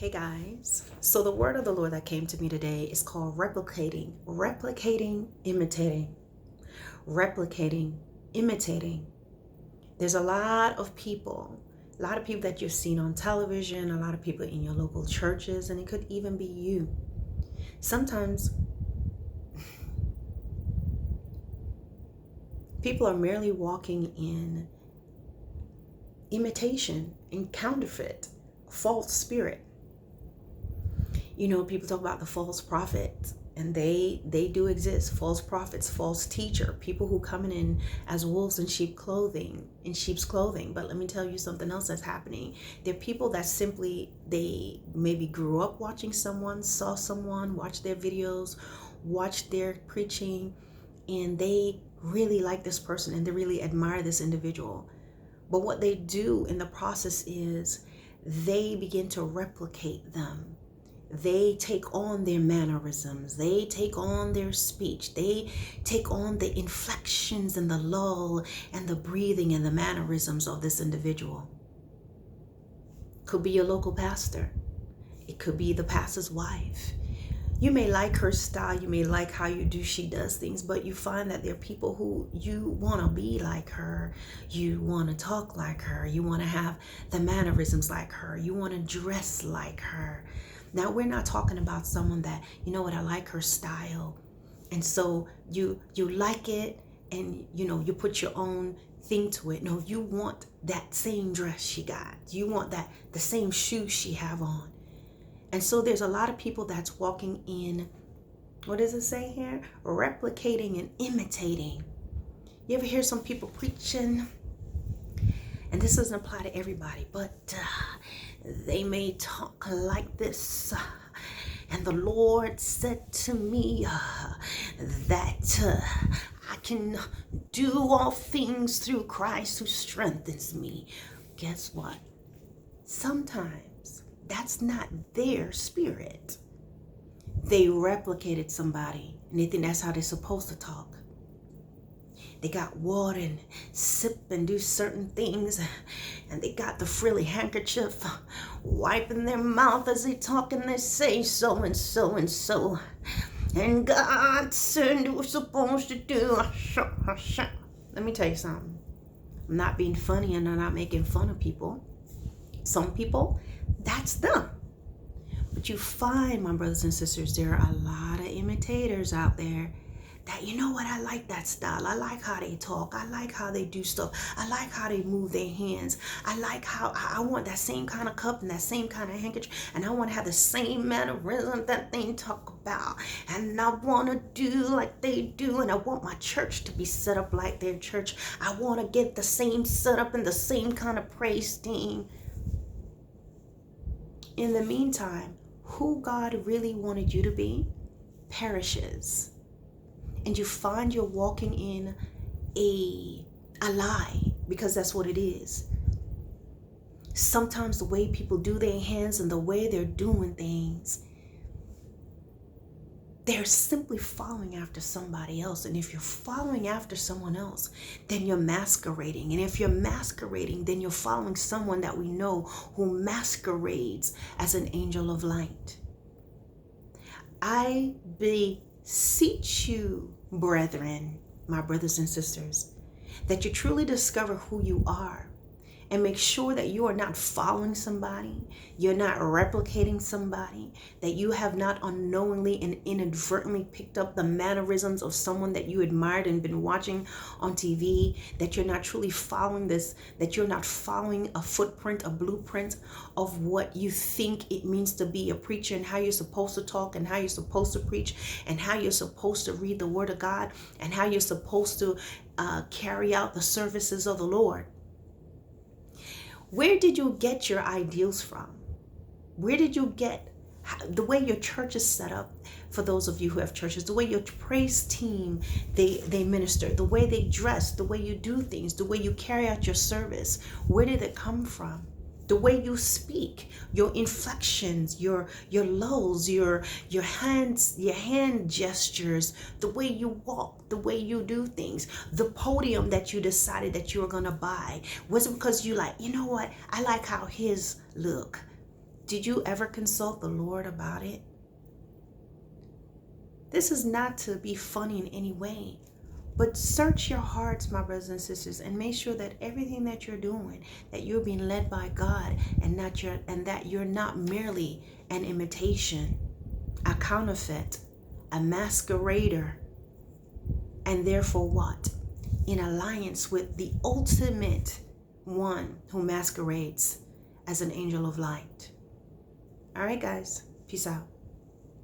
Hey guys, so the word of the Lord that came to me today is called replicating, imitating. There's a lot of people that you've seen on television, a lot of people in your local churches, and it could even be you. Sometimes people are merely walking in imitation and counterfeit, false spirit. You know, people talk about the false prophet, and they do exist. False prophets, false teacher, people who come in as wolves in sheep's clothing. But let me tell you something else that's happening. They're people that simply, they maybe grew up watching someone, saw someone, watched their videos, watched their preaching, and they really like this person and they really admire this individual. But what they do in the process is they begin to replicate them. They take on their mannerisms. They take on their speech. They take on the inflections and the lull and the breathing and the mannerisms of this individual. Could be your local pastor. It could be the pastor's wife. You may like her style. You may like how she does things, but you find that there are people who you want to be like her. You want to talk like her. You want to have the mannerisms like her. You want to dress like her. Now, we're not talking about someone that, you know what, I like her style. And so you like it and, you put your own thing to it. No, you want that same dress she got. You want the same shoes she have on. And so there's a lot of people that's walking in, what does it say here? Replicating and imitating. You ever hear some people preaching? And this doesn't apply to everybody, but they may talk like this. And the Lord said to me that I can do all things through Christ who strengthens me. Guess what? Sometimes that's not their spirit. They replicated somebody and they think that's how they're supposed to talk. They got water and sip and do certain things, and they got the frilly handkerchief wiping their mouth as they talk, and they say so and so and so. And God said you were supposed to do. Let me tell you something. I'm not being funny and I'm not making fun of people. Some people, that's them. But you find, my brothers and sisters, there are a lot of imitators out there that, you know what, I like that style. I like how they talk. I like how they do stuff. I like how they move their hands. I like how I want that same kind of cup and that same kind of handkerchief. And I want to have the same mannerism that they talk about. And I want to do like they do. And I want my church to be set up like their church. I want to get the same setup and the same kind of praise team. In the meantime, who God really wanted you to be perishes. And you find you're walking in a lie, because that's what it is. Sometimes the way people do their hands and the way they're doing things, they're simply following after somebody else. And if you're following after someone else, then you're masquerading. And if you're masquerading, then you're following someone that we know who masquerades as an angel of light. I beseech you, brethren, my brothers and sisters, that you truly discover who you are and make sure that you are not following somebody, you're not replicating somebody, that you have not unknowingly and inadvertently picked up the mannerisms of someone that you admired and been watching on TV, that you're not truly following this, that you're not following a footprint, a blueprint of what you think it means to be a preacher and how you're supposed to talk and how you're supposed to preach and how you're supposed to read the Word of God and how you're supposed to carry out the services of the Lord. Where did you get your ideals from? Where did you get the way your church is set up? For those of you who have churches, the way your praise team, they minister, the way they dress, the way you do things, the way you carry out your service, where did it come from? The way you speak, your inflections, your lulls, your hand gestures, the way you walk, the way you do things, the podium that you decided that you were gonna buy. Was it because you like, you know what? I like how his look. Did you ever consult the Lord about it? This is not to be funny in any way, but search your hearts, my brothers and sisters, and make sure that everything that you're doing, that you're being led by God, and that you're not merely an imitation, a counterfeit, a masquerader, and therefore what? In alliance with the ultimate one who masquerades as an angel of light. All right, guys. Peace out.